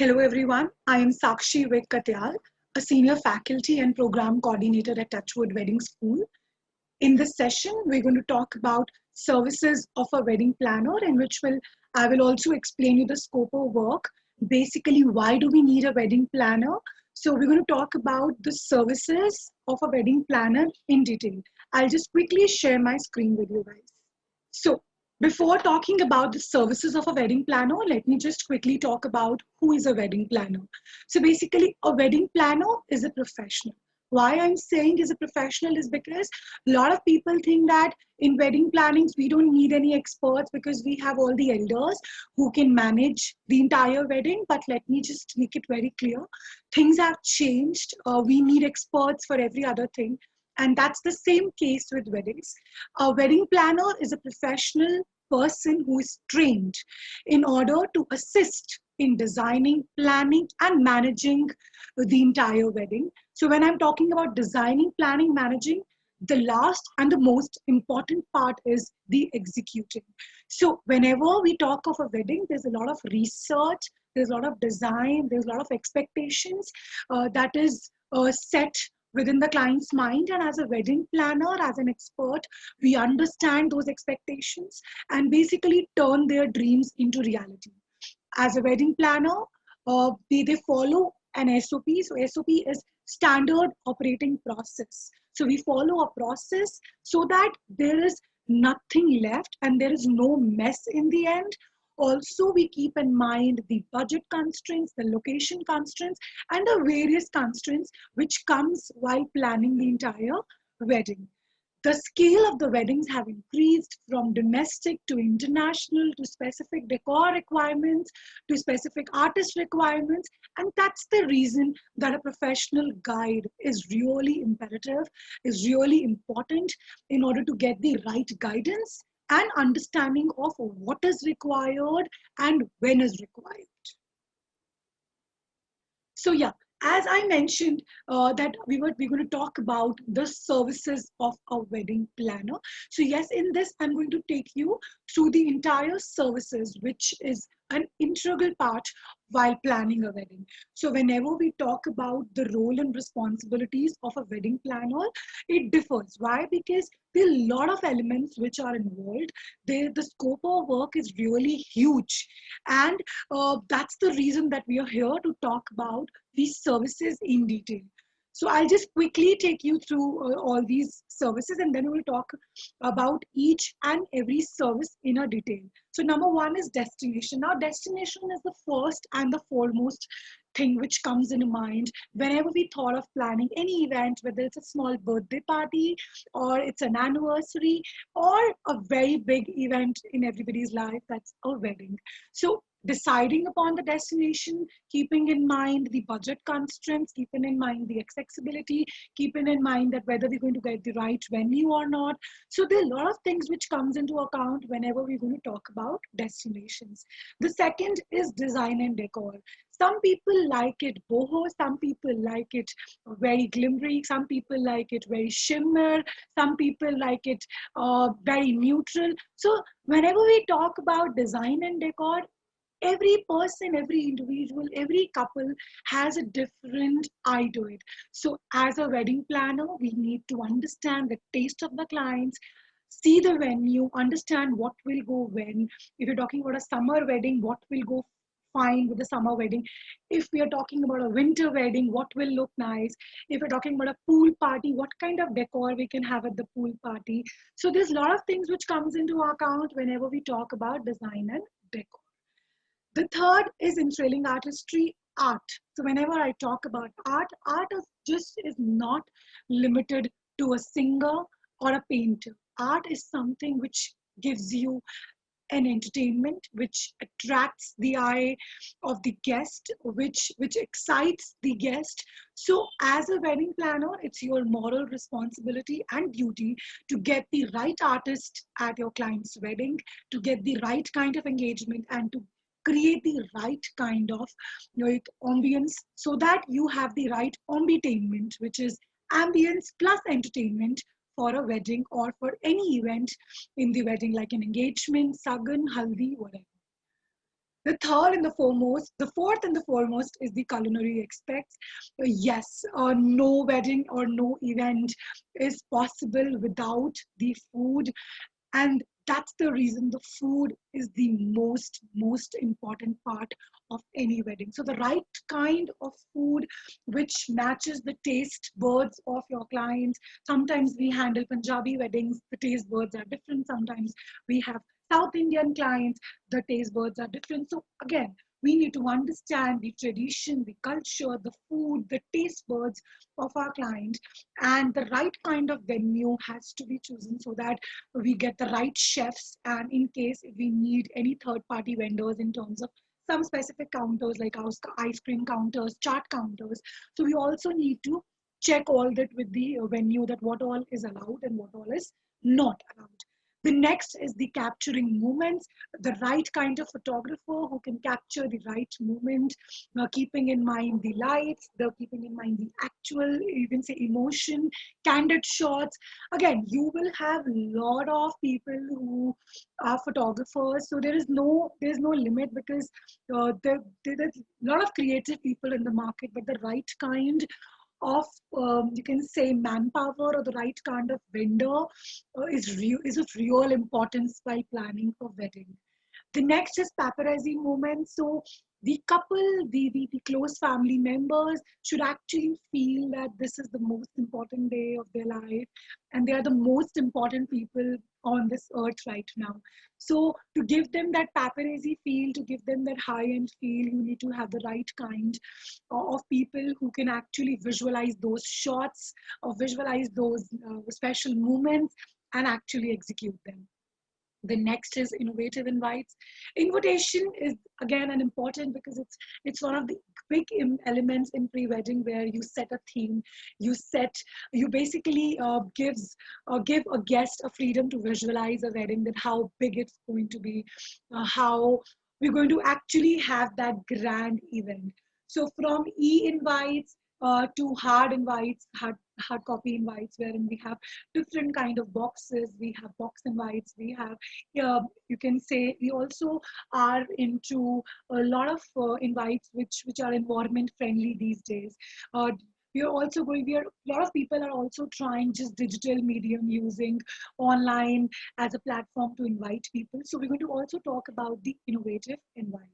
Hello everyone, I am Sakshi Katyal, a senior faculty and program coordinator at Touchwood Wedding School. In this session, we're going to talk about services of a wedding planner, in which I will also explain you the scope of work. Basically, why do we need a wedding planner? So we're going to talk about the services of a wedding planner in detail. I'll just quickly share my screen with you guys. So before talking about the services of a wedding planner, let me just quickly talk about who is a wedding planner. So basically, a wedding planner is a professional. Why I'm saying is a professional is because a lot of people think that in wedding plannings, we don't need any experts because we have all the elders who can manage the entire wedding. But let me just make it very clear. Things have changed. We need experts for every other thing. And that's the same case with weddings. A wedding planner is a professional person who is trained in order to assist in designing, planning, and managing the entire wedding. So when I'm talking about designing, planning, managing, the last and the most important part is the executing. So whenever we talk of a wedding, there's a lot of research, there's a lot of design, there's a lot of expectations that is set within the client's mind. And as a wedding planner, as an expert, we understand those expectations and basically turn their dreams into reality. As a wedding planner, they follow an SOP. So SOP is standard operating process. So we follow a process so that there is nothing left and there is no mess in the end. Also, we keep in mind the budget constraints, the location constraints, and the various constraints which comes while planning the entire wedding. The scale of the weddings have increased from domestic to international to specific decor requirements to specific artist requirements. And that's the reason that a professional guide is really imperative, is really important in order to get the right guidance and understanding of what is required and when is required. So yeah, as I mentioned that we're going to talk about the services of a wedding planner. So yes, in this, I'm going to take you through the entire services, which is an integral part while planning a wedding. So whenever we talk about the role and responsibilities of a wedding planner, it differs. Why? Because there are a lot of elements which are involved. The scope of work is really huge. And that's the reason that we are here to talk about these services in detail. So I'll just quickly take you through all these services and then we'll talk about each and every service in a detail. So number one is destination. Now destination is the first and the foremost thing which comes in mind whenever we thought of planning any event, whether it's a small birthday party or it's an anniversary or a very big event in everybody's life, that's a wedding. So deciding upon the destination, keeping in mind the budget constraints, keeping in mind the accessibility, keeping in mind that whether we're going to get the right venue or not. So there are a lot of things which comes into account whenever we're going to talk about destinations. The second is design and decor. Some people like it boho, some people like it very glimmery, some people like it very shimmer, some people like it very neutral. So whenever we talk about design and decor, every person, every individual, every couple has a different eye to it. So as a wedding planner, we need to understand the taste of the clients, see the venue, understand what will go when. If you're talking about a summer wedding, what will go fine with the summer wedding. If we are talking about a winter wedding, what will look nice. If we're talking about a pool party, what kind of decor we can have at the pool party. So there's a lot of things which comes into account whenever we talk about design and decor. The third is enthralling artistry, art. So whenever I talk about art, art is not limited to a singer or a painter. Art is something which gives you an entertainment, which attracts the eye of the guest, which excites the guest. So as a wedding planner, it's your moral responsibility and duty to get the right artist at your client's wedding, to get the right kind of engagement and to create the right kind of ambience so that you have the right ambitainment, which is ambience plus entertainment for a wedding or for any event in the wedding, like an engagement, sagan, haldi, whatever. The third and the foremost, the fourth and the foremost is the culinary aspects. Yes, no wedding or no event is possible without the food, and that's the reason the food is the most important part of any wedding. So the right kind of food which matches the taste buds of your clients. Sometimes we handle Punjabi weddings, the taste buds are different. Sometimes we have South Indian clients, the taste buds are different. So again, we need to understand the tradition, the culture, the food, the taste buds of our client, and the right kind of venue has to be chosen so that we get the right chefs. And in case if we need any third party vendors in terms of some specific counters like ice cream counters, chart counters, so we also need to check all that with the venue, that what all is allowed and what all is not allowed. The next is the capturing moments, the right kind of photographer who can capture the right moment, keeping in mind the lights, the keeping in mind the actual, you can say, emotion, candid shots. Again, you will have a lot of people who are photographers, so there's no limit, because there's a lot of creative people in the market, but the right kind of, you can say, manpower or the right kind of vendor is of real importance while planning a wedding. The next is paparazzi moment. So the couple, the close family members should actually feel that this is the most important day of their life, and they are the most important people on this earth right now. So to give them that paparazzi feel, to give them that high end feel, you need to have the right kind of people who can actually visualize those shots or visualize those special moments and actually execute them. The next is innovative invites. Invitation is again an important, because it's one of the big elements in pre-wedding, where you set a theme, you basically give a guest a freedom to visualize a wedding, that how big it's going to be, how we're going to actually have that grand event. So from e-invites to hard invites, hard copy invites, wherein we have different kind of boxes. We have box invites. We have, you can say, we also are into a lot of invites which are environment friendly these days. Uh, we are also going. We are A lot of people are also trying just digital medium, using online as a platform to invite people. So we're going to also talk about the innovative invites.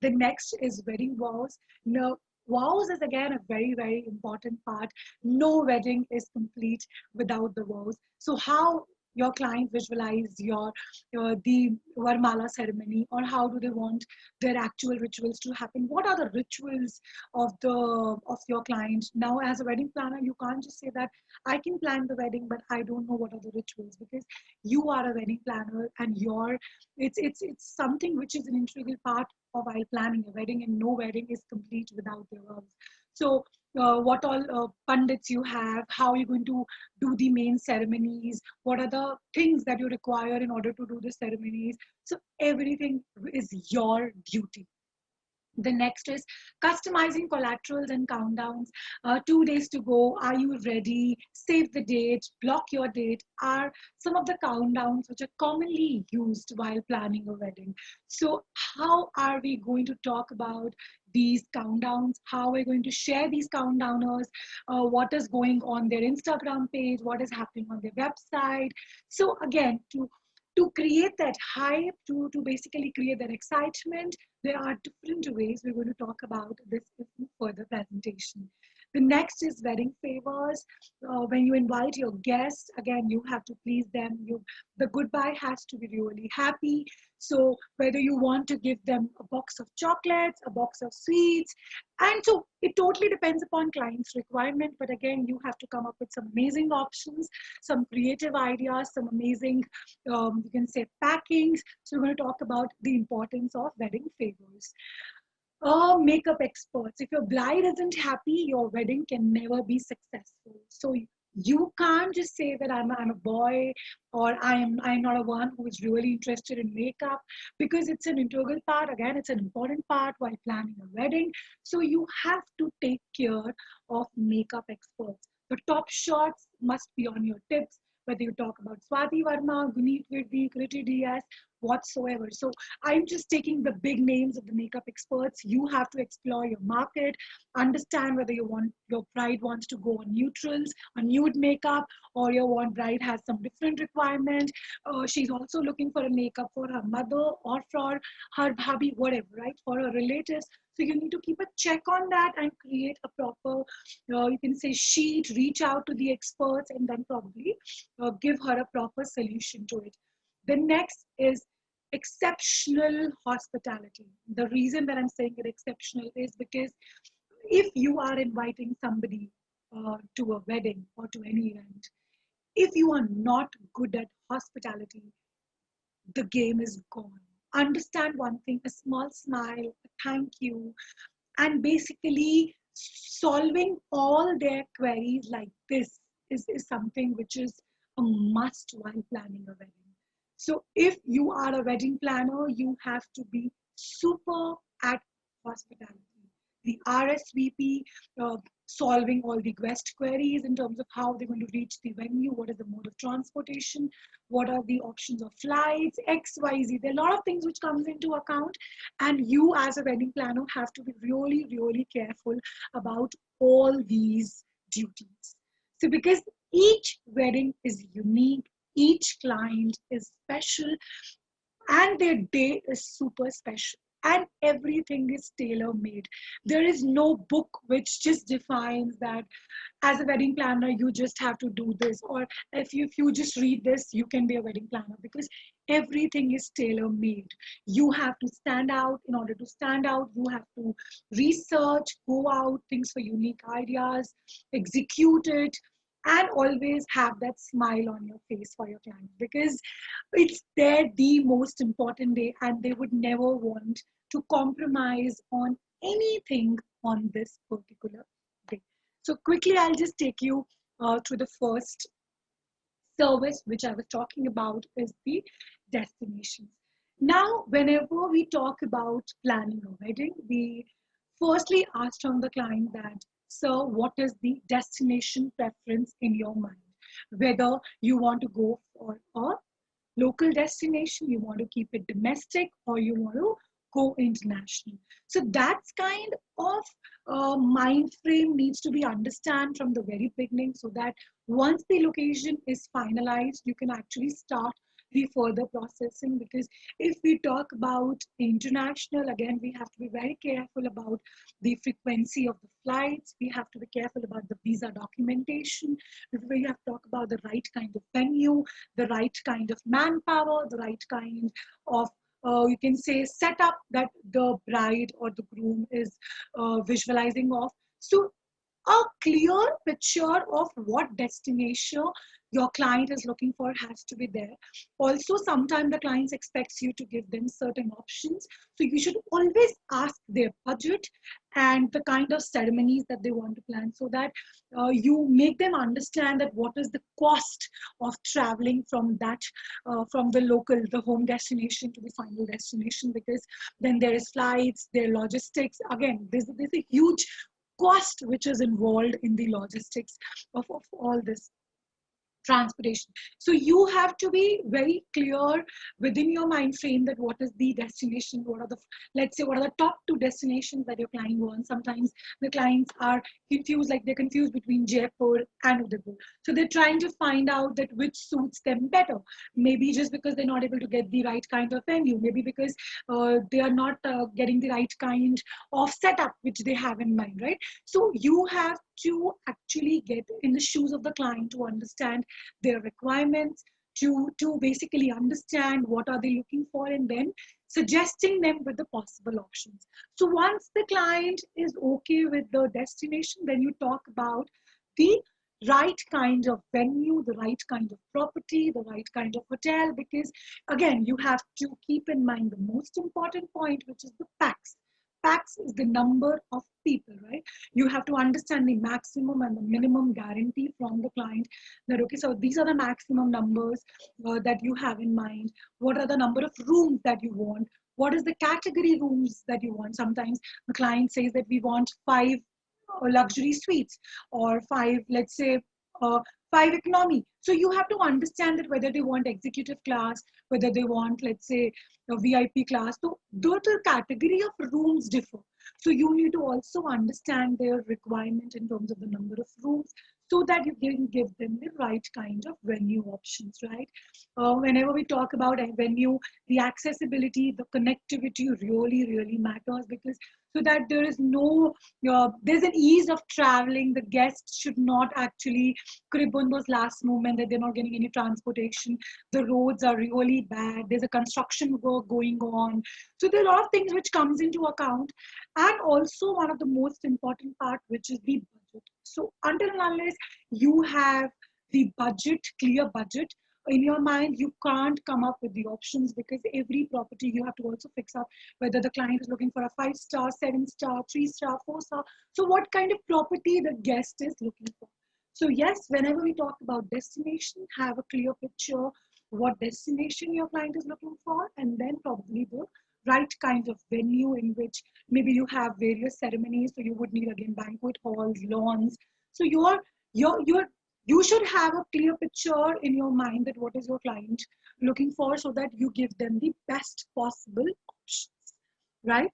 The next is wedding vows. Now, vows is again a very important part. No wedding is complete without the vows. So how your client visualize the Varmala ceremony, or how do they want their actual rituals to happen? What are the rituals of your client? Now, as a wedding planner, you can't just say that I can plan the wedding, but I don't know what are the rituals, because you are a wedding planner, and it's something which is an integral part of while planning a wedding, and no wedding is complete without their vows. So what all pundits you have, how you're going to do the main ceremonies, what are the things that you require in order to do the ceremonies. So everything is your duty. The next is customizing collaterals and countdowns. 2 days to go. Are you ready? Save the date, block your date, are some of the countdowns which are commonly used while planning a wedding. So, how are we going to talk about these countdowns? How are we going to share these countdowners? What is going on their Instagram page? What is happening on their website? So, again, to create that hype, to basically create that excitement, there are different ways. We're going to talk about this in further presentation. The next is wedding favors. When you invite your guests, again, you have to please them. The goodbye has to be really happy. So whether you want to give them a box of chocolates, a box of sweets, and so it totally depends upon client's requirement. But again, you have to come up with some amazing options, some creative ideas, some amazing, you can say, packings. So we're going to talk about the importance of wedding favors. Makeup experts. If your bride isn't happy, your wedding can never be successful. So you can't just say that I'm a boy, or I'm not a one who is really interested in makeup, because it's an integral part. Again, it's an important part while planning a wedding. So you have to take care of makeup experts. The top shots must be on your tips. whether you talk about Swati Varma, Guneet Virdi, Kriti Diaz, whatsoever. So I'm just taking the big names of the makeup experts. You have to explore your market, understand whether your bride wants to go on neutrals, on nude makeup, or your one bride has some different requirement. She's also looking for a makeup for her mother or for her hubby, whatever, right? For her relatives. So you need to keep a check on that and create a proper, you can say, sheet, reach out to the experts, and then probably give her a proper solution to it. The next is exceptional hospitality. The reason that I'm saying it exceptional is because if you are inviting somebody to a wedding or to any event, if you are not good at hospitality, the game is gone. Understand one thing: a small smile, a thank you, and basically solving all their queries like this is something which is a must while planning a wedding. So if you are a wedding planner, you have to be super at hospitality. The RSVP, solving all the guest queries in terms of how they're going to reach the venue, what is the mode of transportation, what are the options of flights, XYZ. There are a lot of things which comes into account, and you as a wedding planner have to be really, really careful about all these duties. So because each wedding is unique, each client is special, and their day is super special, and everything is tailor made. There is no book which just defines that as a wedding planner you just have to do this, or if you just read this you can be a wedding planner, because everything is tailor made. You have to stand out. In order to stand out, you have to research, go out, things for unique ideas, execute it, and always have that smile on your face for your client, because it's their the most important day and they would never want to compromise on anything on this particular day. So quickly, I'll just take you to the first service which I was talking about, is the destinations. Now, whenever we talk about planning a wedding, we firstly ask from the client that, sir, what is the destination preference in your mind? Whether you want to go for a local destination, you want to keep it domestic, or you want to go international. So that's kind of mind frame needs to be understand from the very beginning, so that once the location is finalized, you can actually start the further processing. Because if we talk about international, again, we have to be very careful about the frequency of the flights. We have to be careful about the visa documentation. We have to talk about the right kind of venue, the right kind of manpower, the right kind of you can say setup that the bride or the groom is visualizing of. So a clear picture of what destination your client is looking for has to be there. Also, sometimes the clients expects you to give them certain options. So you should always ask their budget and the kind of ceremonies that they want to plan, so that you make them understand that what is the cost of traveling from that, from the local, the home destination to the final destination, because then there is flights, there are logistics. Again, there's a huge cost which is involved in the logistics of all this transportation. So you have to be very clear within your mind frame that what is the destination, what are the, let's say, what are the top two destinations that your client wants. Sometimes the clients are confused, like they're confused between Jaipur and Udaipur. So they're trying to find out that which suits them better. Maybe just because they're not able to get the right kind of venue, maybe because they are not getting the right kind of setup which they have in mind, right? So you have to actually get in the shoes of the client to understand their requirements, to basically understand what are they looking for, and then suggesting them with the possible options. So once the client is okay with the destination, then you talk about the right kind of venue, the right kind of property, the right kind of hotel, because again, you have to keep in mind the most important point, which is the pax. Pax is the number of people, right? You have to understand the maximum and the minimum guarantee from the client, that okay, so these are the maximum numbers that you have in mind. What are the number of rooms that you want? What is the category rooms that you want? Sometimes the client says that we want 5 luxury suites, or 5, let's say, 5 economy. So you have to understand that whether they want executive class, whether they want, let's say, a VIP class. So the category of rooms differ. So you need to also understand their requirement in terms of the number of rooms, so that you can give them the right kind of venue options, right? Whenever we talk about a venue, the accessibility, the connectivity really, really matters, because so that there is no, there's an ease of traveling. The guests should not actually crib on those last moment that they're not getting any transportation. The roads are really bad. There's a construction work going on. So there are a lot of things which comes into account. And also one of the most important part, which is the budget. So until and unless you have the budget, clear budget in your mind, you can't come up with the options, because every property you have to also fix up whether the client is looking for a 5-star, 7-star, 3-star, 4-star. So what kind of property the guest is looking for. So yes, whenever we talk about destination, have a clear picture what destination your client is looking for, and then probably the right kind of venue in which maybe you have various ceremonies. So you would need again banquet halls, lawns. So your you should have a clear picture in your mind that what is your client looking for, so that you give them the best possible options, right?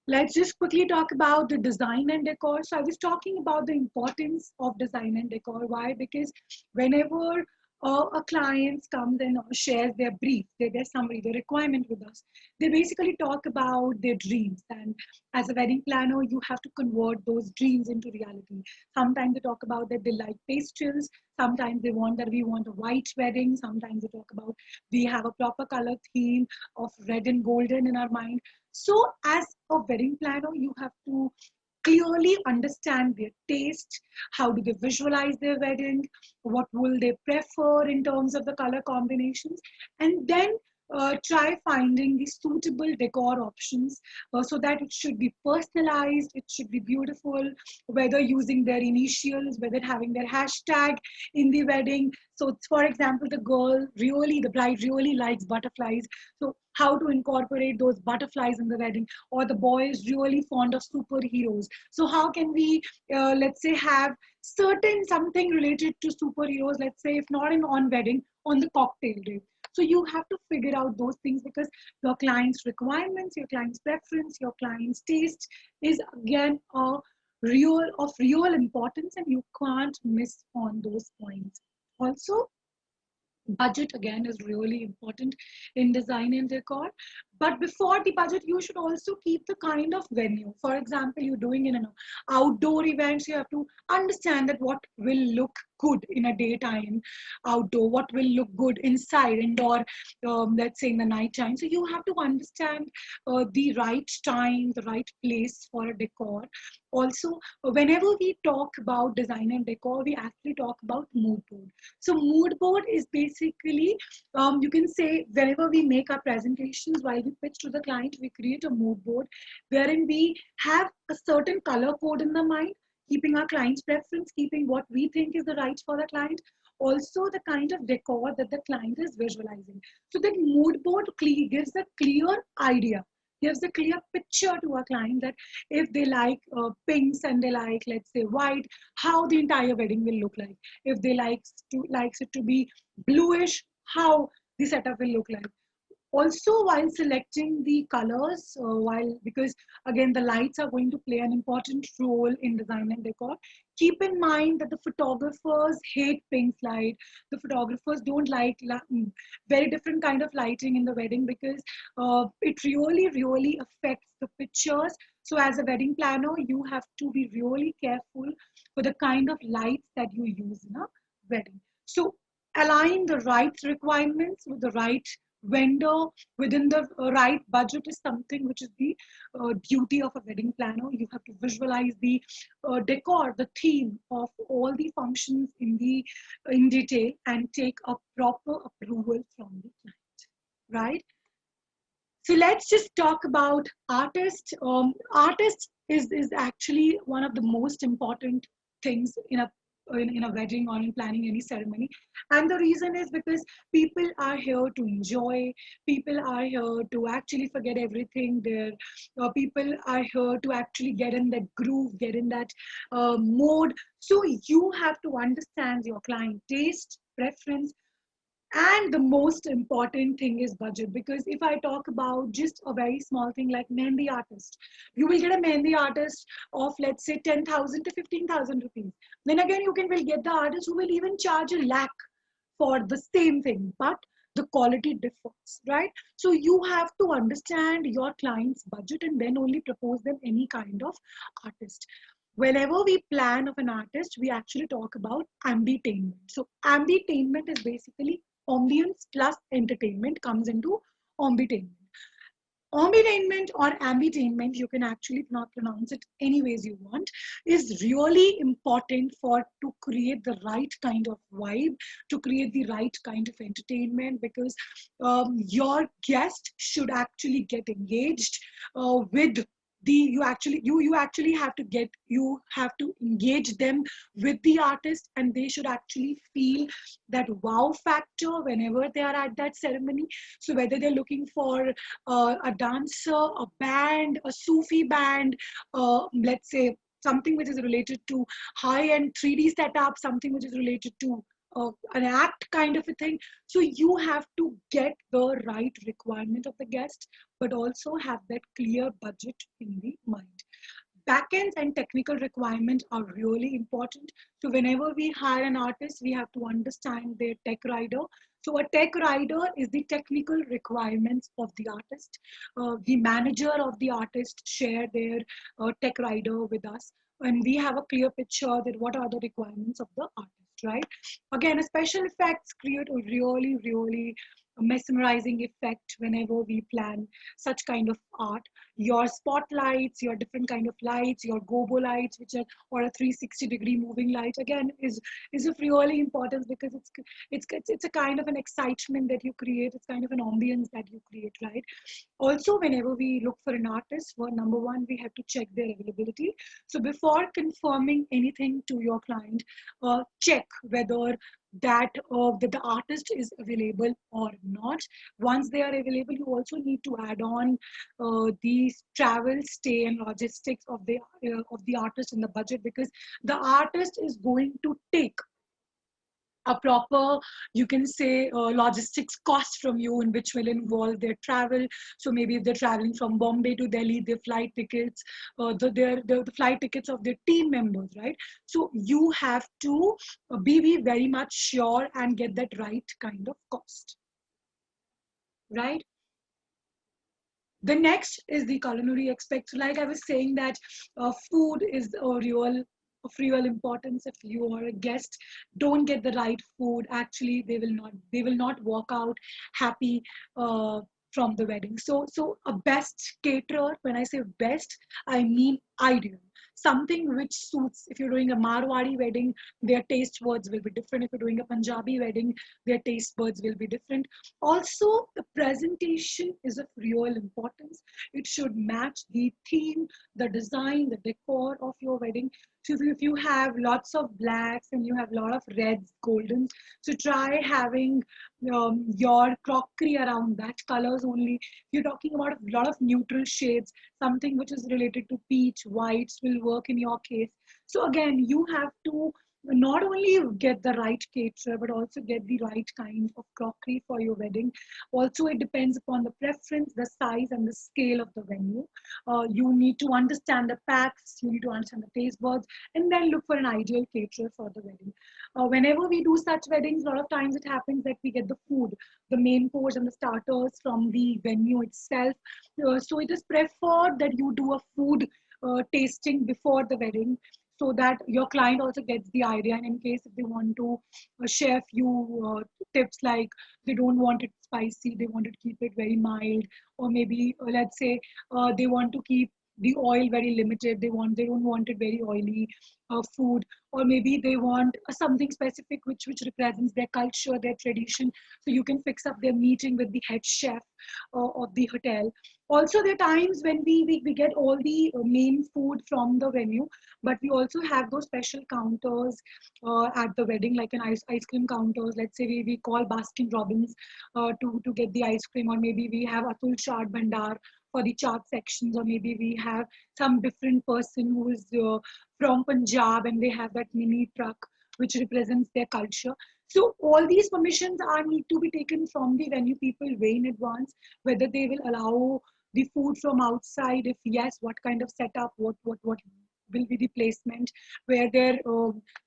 Let's just quickly talk about the design and decor. So I was talking about the importance of design and decor. Why? Because whenever a client comes and shares their brief, their summary, their requirement with us, they basically talk about their dreams. And as a wedding planner, you have to convert those dreams into reality. Sometimes they talk about that they like pastels. Sometimes they want that we want a white wedding. Sometimes they talk about we have a proper color theme of red and golden in our mind. So, as a wedding planner, you have to clearly understand their taste. How do they visualize their wedding? What will they prefer in terms of the color combinations? And then try finding the suitable decor options, so that it should be personalized, it should be beautiful, whether using their initials, whether having their hashtag in the wedding. So, for example, the bride really likes butterflies. So, how to incorporate those butterflies in the wedding, or the boy is really fond of superheroes. So how can we, let's say, have certain something related to superheroes, let's say, if not in on wedding, on the cocktail day. So you have to figure out those things, because your client's requirements, your client's preference, your client's taste is again of real importance, and you can't miss on those points. Also, budget again is really important in design and decor. But before the budget, you should also keep the kind of venue. For example, you're doing in an outdoor events, you have to understand that what will look good in a daytime outdoor, what will look good inside indoor, let's say in the night time. So you have to understand the right time, the right place for a decor. Also, whenever we talk about design and decor, we actually talk about mood board. So mood board is basically, you can say, whenever we make our presentations, while we pitch to the client, we create a mood board wherein we have a certain color code in the mind, keeping our client's preference, keeping what we think is the right for the client, also the kind of decor that the client is visualizing. So that mood board gives a clear idea, gives a clear picture to our client that if they like pinks and they like, let's say, white, how the entire wedding will look like. If they likes it to be bluish, how the setup will look like. Also, while selecting the colors, because again the lights are going to play an important role in design and decor, keep in mind that the photographers hate pink light. The photographers don't like very different kind of lighting in the wedding, because it really affects the pictures. So as a wedding planner, you have to be really careful for the kind of lights that you use in a wedding. So align the right requirements with the right vendor within the right budget is something which is the duty of a wedding planner. You have to visualize the decor, the theme of all the functions in detail, and take a proper approval from the client, right? So let's just talk about artist. Artist is actually one of the most important things in a in a wedding or in planning any ceremony. And the reason is because people are here to enjoy, people are here to actually forget everything there. People are here to actually get in that groove, get in that mode. So you have to understand your client taste, preference, and the most important thing is budget. Because if I talk about just a very small thing like mehndi artist, you will get a mehndi artist of, let's say, 10,000 to 15,000 rupees. Then again, you will get the artist who will even charge a lakh for the same thing, but the quality differs, right? So you have to understand your client's budget and then only propose them any kind of artist. Whenever we plan of an artist, we actually talk about ambitainment. So ambitainment is basically ambience plus entertainment comes into ambitainment. Ambitainment or ambitainment, you can actually not pronounce it any ways you want, is really important for to create the right kind of vibe, to create the right kind of entertainment, because your guest should actually get engaged with the you actually have to get, you have to engage them with the artist, and they should actually feel that wow factor whenever they are at that ceremony. So whether they're looking for a dancer, a band, a Sufi band, let's say something which is related to high-end 3D setup, something which is related to an act kind of a thing. So you have to get the right requirement of the guest, but also have that clear budget in the mind. Backends and technical requirements are really important. So whenever we hire an artist, we have to understand their tech rider. So a tech rider is the technical requirements of the artist. The manager of the artist share their tech rider with us, and we have a clear picture that what are the requirements of the artist, right? Again, a special effects create a really, really mesmerizing effect whenever we plan such kind of art. Your spotlights, your different kind of lights, your gobo lights, which are, or a 360-degree moving light, again is of really importance, because it's a kind of an excitement that you create. It's kind of an ambience that you create, right? Also, whenever we look for an artist, well, number one, we have to check their availability. So before confirming anything to your client, check whether that the artist is available or not. Once they are available, you also need to add on the travel, stay, and logistics of the artist in the budget, because the artist is going to take a proper, you can say, logistics cost from you, in which will involve their travel. So maybe if they're traveling from Bombay to Delhi, their flight tickets, the flight tickets of their team members, right? So you have to be very much sure and get that right kind of cost, right? The next is the culinary aspect. So like I was saying that food is a real of real importance. If you are a guest, don't get the right food, actually they will not walk out happy from the wedding. So a best caterer, when I say best, I mean ideal, something which suits. If you're doing a Marwadi wedding, their taste buds will be different. If you're doing a Punjabi wedding, their taste buds will be different. Also, the presentation is of real importance. It should match the theme, the design, the decor of your wedding. So if you have lots of blacks and you have a lot of reds, goldens, so try having your crockery around that colors only. If you're talking about a lot of neutral shades, something which is related to peach, whites will work in your case. So again, you have to not only get the right caterer, but also get the right kind of crockery for your wedding. Also, it depends upon the preference, the size, and the scale of the venue. You need to understand the packs, you need to understand the taste buds, and then look for an ideal caterer for the wedding. Whenever we do such weddings, a lot of times it happens that we get the food, the main course and the starters from the venue itself. So it is preferred that you do a food tasting before the wedding, so that your client also gets the idea. And in case if they want to share few tips, like they don't want it spicy, they want to keep it very mild, or maybe let's say they want to keep the oil very limited. They don't want it very oily food, or maybe they want something specific which represents their culture, their tradition. So you can fix up their meeting with the head chef of the hotel. Also, there are times when we get all the main food from the venue, but we also have those special counters at the wedding, like an ice cream counters. Let's say we call Baskin Robbins to get the ice cream, or maybe we have Atul Chaat Bhandar for the chaat sections, or maybe we have some different person who is from Punjab and they have that mini truck which represents their culture. So all these permissions are need to be taken from the venue people way in advance, whether they will allow the food from outside. If yes, what kind of setup, what will be the placement, where their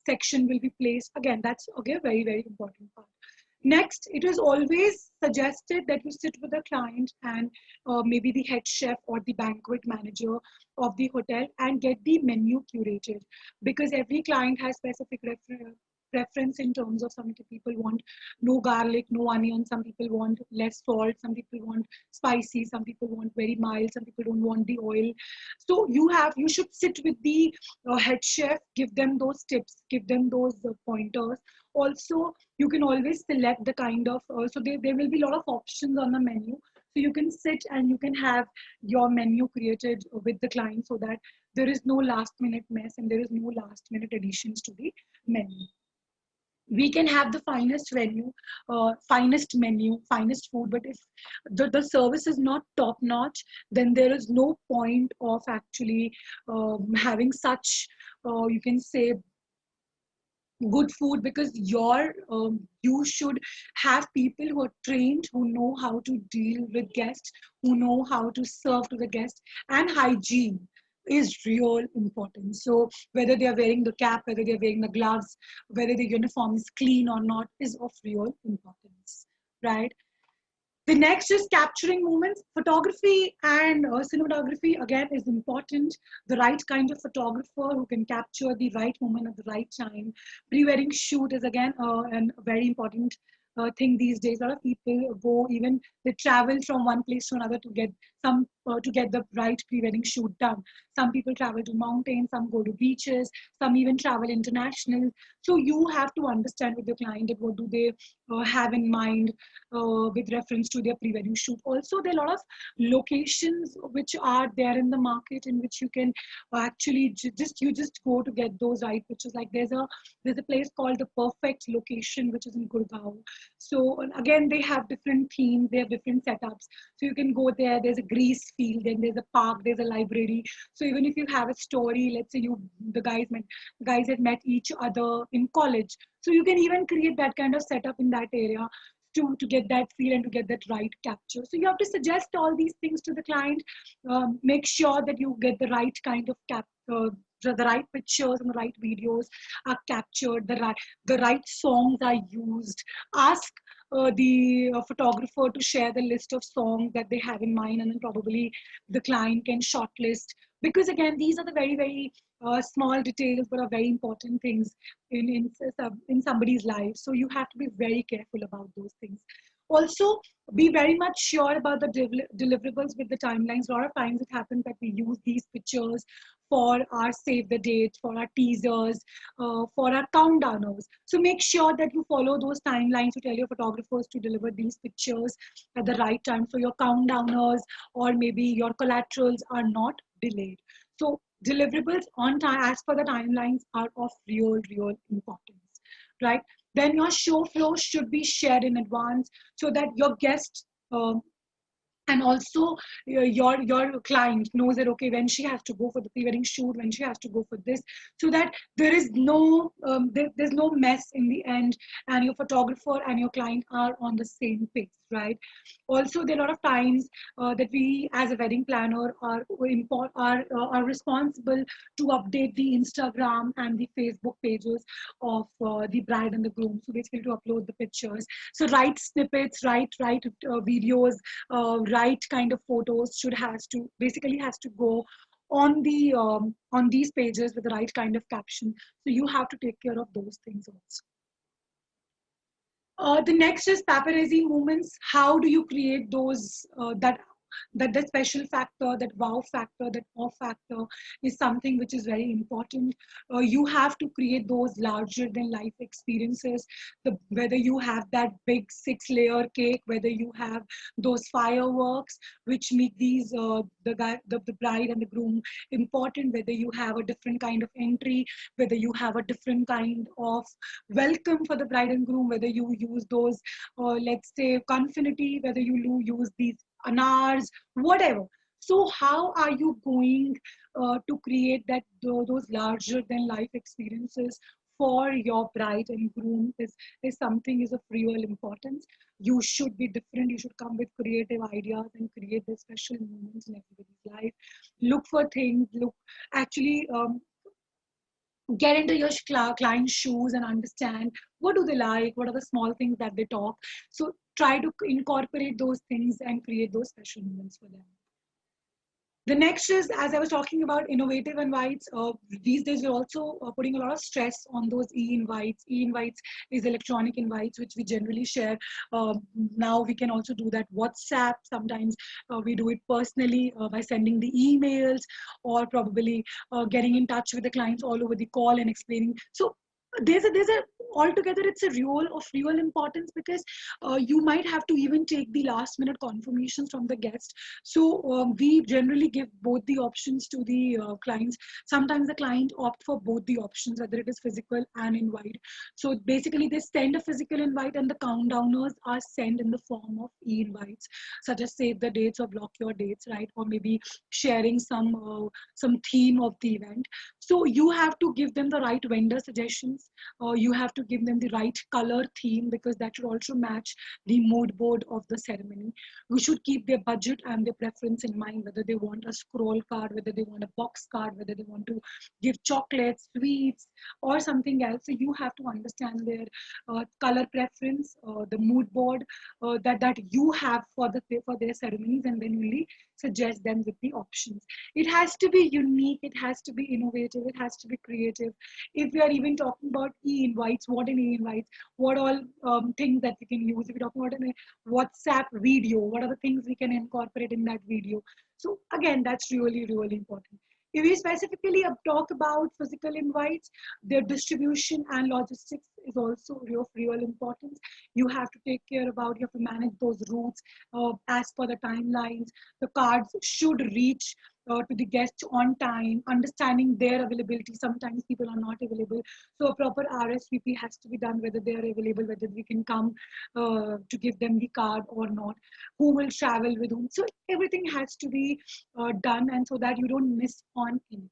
section will be placed. Again, that's again very very important part. Next, it is always suggested that you sit with the client and maybe the head chef or the banquet manager of the hotel and get the menu curated, because every client has specific preference in terms of, some people want no garlic, no onion, some people want less salt, some people want spicy, some people want very mild, some people don't want the oil. So you should sit with the head chef, give them those tips, give them those pointers. Also, you can always select the kind of so there will be a lot of options on the menu, so you can sit and you can have your menu created with the client, so that there is no last minute mess and there is no last minute additions to the menu. We can have the finest venue, finest menu, finest food, but if the service is not top notch, then there is no point of actually having such you can say good food, because you should have people who are trained, who know how to deal with guests, who know how to serve to the guests, and hygiene is real important. So whether they are wearing the cap, whether they are wearing the gloves, whether the uniform is clean or not is of real importance, right? The next is capturing moments. Photography and cinematography again is important. The right kind of photographer who can capture the right moment at the right time. Pre-wedding shoot is again a very important thing these days. A lot of people go, even they travel from one place to another to get the right pre-wedding shoot done. Some people travel to mountains, some go to beaches, some even travel international. So you have to understand with your client that what do they have in mind with reference to their pre-wedding shoot. Also, there are a lot of locations which are there in the market in which you can actually just go to get those right pictures. Like there's a place called the Perfect Location, which is in Gurgaon. So again, they have different themes, they have different setups. So you can go there. There's a grease field, then there's a park, there's a library. So even if you have a story, let's say the guys had met each other in college. So you can even create that kind of setup in that area to get that feel and to get that right capture. So you have to suggest all these things to the client. Make sure that you get the right kind of the right pictures and the right videos are captured. The right songs are used. Ask the photographer to share the list of songs that they have in mind, and then probably the client can shortlist. Because again, these are the very very small details, but are very important things in somebody's life. So you have to be very careful about those things. Also, be very much sure about the deliverables with the timelines. A lot of times it happens that we use these pictures for our save the date, for our teasers, for our countdowners. So make sure that you follow those timelines to tell your photographers to deliver these pictures at the right time, so your countdowners or maybe your collaterals are not delayed. So deliverables on time as per the timelines are of real importance, right? Then your show flow should be shared in advance, so that your guests and also your client knows that okay, when she has to go for the pre-wedding shoot, when she has to go for this, so that there is no there's no mess in the end, and your photographer and your client are on the same page, right? Also, there are a lot of times that we as a wedding planner are responsible to update the Instagram and the Facebook pages of the bride and the groom, so basically to upload the pictures. So write snippets, write videos, right kind of photos has to go on these pages with the right kind of caption. So you have to take care of those things also. The next is paparazzi moments. How do you create those that that the special factor, that wow factor, that awe factor is something which is very important. You have to create those larger than life experiences. Whether you have that big 6-layer cake, whether you have those fireworks which make these the bride and the groom important, whether you have a different kind of entry, whether you have a different kind of welcome for the bride and groom, whether you use those let's say confinity, whether you use these anars, whatever. So how are you going to create those larger than life experiences for your bride and groom is something is of real importance. You should be different. You should come with creative ideas and create the special moments in everybody's life. Look for things. Look, actually, get into your client's shoes and understand what do they like, what are the small things that they talk. So try to incorporate those things and create those special moments for them. The next is, as I was talking about innovative invites, these days we're also putting a lot of stress on those e-invites. E-invites is electronic invites, which we generally share. Now we can also do that WhatsApp. Sometimes we do it personally by sending the emails, or probably getting in touch with the clients all over the call and explaining. So there's a altogether it's a real importance, because you might have to even take the last minute confirmations from the guest. So we generally give both the options to the clients. Sometimes the client opt for both the options, whether it is physical and invite. So basically they send a physical invite, and the countdowners are sent in the form of e-invites, such as save the dates or block your dates, right? Or maybe sharing some theme of the event. So you have to give them the right vendor suggestions. You have to give them the right color theme, because that should also match the mood board of the ceremony. You should keep their budget and their preference in mind, whether they want a scroll card, whether they want a box card, whether they want to give chocolates, sweets, or something else. So you have to understand their color preference, the mood board that you have for their ceremonies, and then only suggest them with the options. It has to be unique, it has to be innovative, it has to be creative. If we are even talking about e-invites, what an e-invites, what all things that we can use. If we're talking about a WhatsApp video, what are the things we can incorporate in that video? So again, that's really important. If we specifically talk about physical invites, their distribution and logistics is also of real importance. You have to take care about, you have to manage those routes as per the timelines. The cards should reach to the guests on time, understanding their availability. Sometimes people are not available. So a proper RSVP has to be done, whether they are available, whether we can come to give them the card or not, who will travel with whom. So everything has to be done, and so that you don't miss on anything.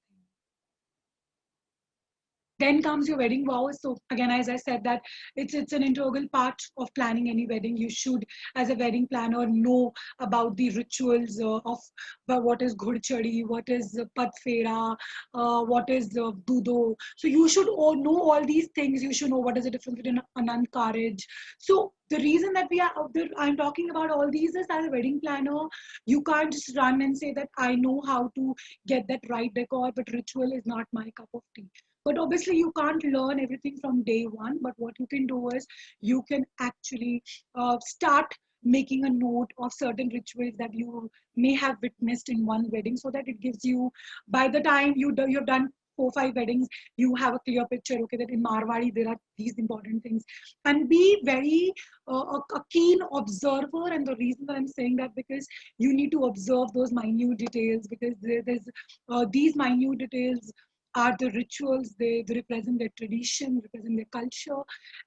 Then comes your wedding vows. So again, as I said, that it's an integral part of planning any wedding. You should, as a wedding planner, know about the rituals of what is ghurchadi, what is padfera, what is dudo. So you should all know all these things. You should know what is the difference between anand karaj. So the reason that I'm talking about all these is, as a wedding planner, you can't just run and say that I know how to get that right decor, but ritual is not my cup of tea. But obviously, you can't learn everything from day one. But what you can do is, you can actually start making a note of certain rituals that you may have witnessed in one wedding, so that it gives you, by the time you've done 4 5 weddings, you have a clear picture. Okay, that in Marwadi there are these important things, and be very a keen observer. And the reason that I'm saying that, because you need to observe those minute details, because there's these minute details are the rituals. They represent their tradition, represent their culture,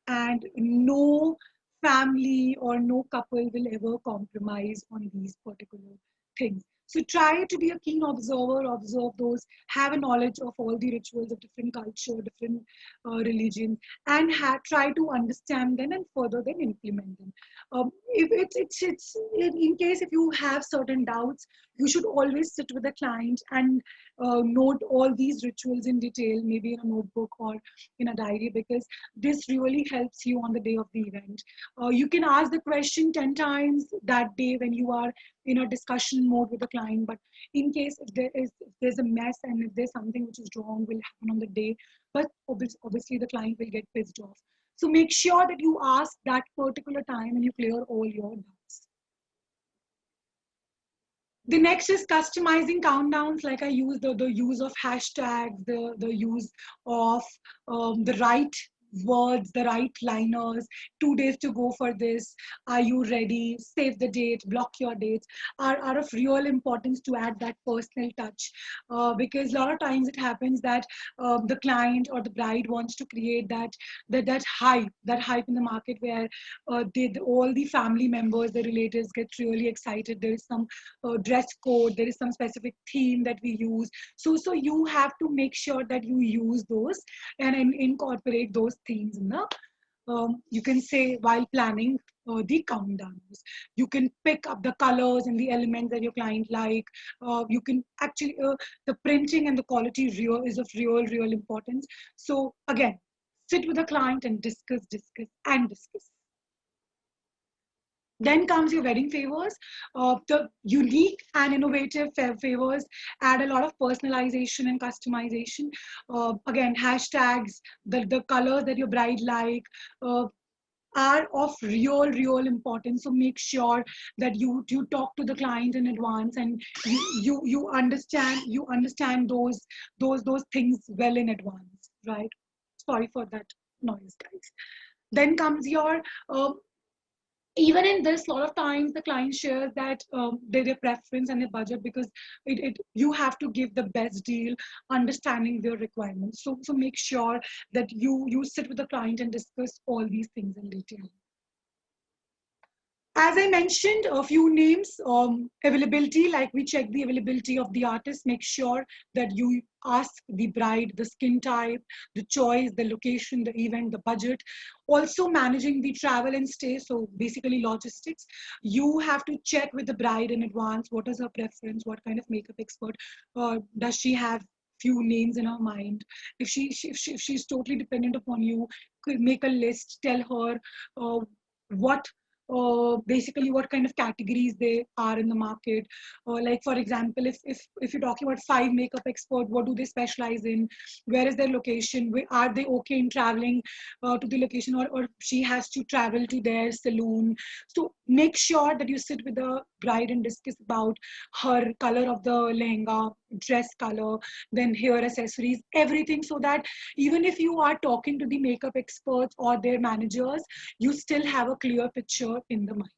and no family or no couple will ever compromise on these particular things. So try to be a keen observer, observe those, have a knowledge of all the rituals of different culture, different religions, and try to understand them and further then implement them. If it's in case if you have certain doubts, you should always sit with the client and note all these rituals in detail, maybe in a notebook or in a diary, because this really helps you on the day of the event. You can ask the question 10 times that day when you are in a discussion mode with the client. But in case if there's a mess, and if there's something which is wrong will happen on the day, but obviously the client will get pissed off. So make sure that you ask that particular time and you clear all your doubts. The next is customizing countdowns. Like I use the use of hashtags, the use of the right words, the right liners. 2 days to go for this. Are you ready? Save the date, block your dates are of real importance to add that personal touch. Because a lot of times it happens that the client or the bride wants to create that hype in the market where all the family members, the relatives get really excited. There is some dress code, there is some specific theme that we use. So you have to make sure that you use those and incorporate those themes in the you can say while planning the countdowns. You can pick up the colors and the elements that your client like. You can actually the printing and the quality real is of real importance. So again, sit with the client and discuss. Then comes your wedding favors. The unique and innovative favors add a lot of personalization and customization. Again, hashtags, the colors that your bride like, are of real importance. So make sure that you talk to the client in advance and you understand those things well in advance, right? Sorry for that noise, guys. Then comes your even in this, a lot of times the client shares that their preference and their budget, because you have to give the best deal, understanding their requirements. So make sure that you sit with the client and discuss all these things in detail. As I mentioned, a few names, availability, like we check the availability of the artist, make sure that you ask the bride the skin type, the choice, the location, the event, the budget. Also managing the travel and stay, so basically logistics. You have to check with the bride in advance, what is her preference, what kind of makeup expert, does she have few names in her mind. If she's totally dependent upon you, make a list, tell her what basically what kind of categories they are in the market. Like for example, if you're talking about 5 makeup expert, what do they specialize in? Where is their location? Are they okay in traveling to the location, or she has to travel to their saloon? So make sure that you sit with the bride and discuss about her color of the lehenga, dress color, then hair accessories, everything, so that even if you are talking to the makeup experts or their managers, you still have a clear picture in the mind.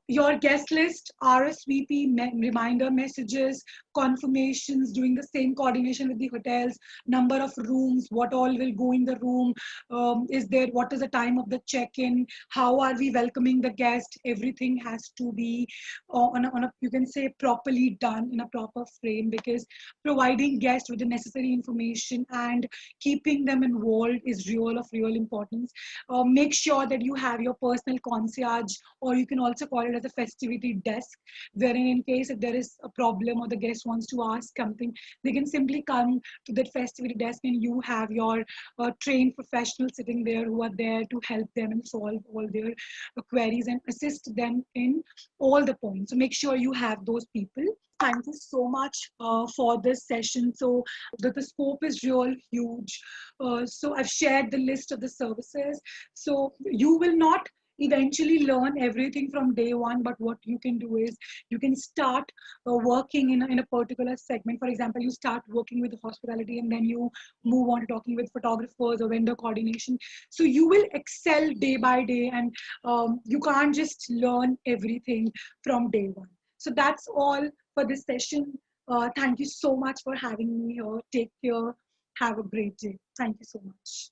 Your guest list, RSVP, reminder messages, confirmations, doing the same coordination with the hotels, number of rooms, what all will go in the room, what is the time of the check-in, how are we welcoming the guest, everything has to be you can say properly done in a proper frame, because providing guests with the necessary information and keeping them involved is of real importance. Make sure that you have your personal concierge, or you can also call it as a festivity desk, wherein in case if there is a problem or the guest wants to ask something, they can simply come to that festivity desk, and you have your trained professionals sitting there who are there to help them and solve all their queries and assist them in all the points. So make sure you have those people. Thank you so much for this session. So the scope is real huge. So I've shared the list of the services. So you will not eventually learn everything from day one, but what you can do is you can start working in a particular segment. For example, you start working with the hospitality, and then you move on to talking with photographers or vendor coordination. So you will excel day by day, and you can't just learn everything from day one. So that's all for this session. Thank you so much for having me here. Take care. Have a great day. Thank you so much.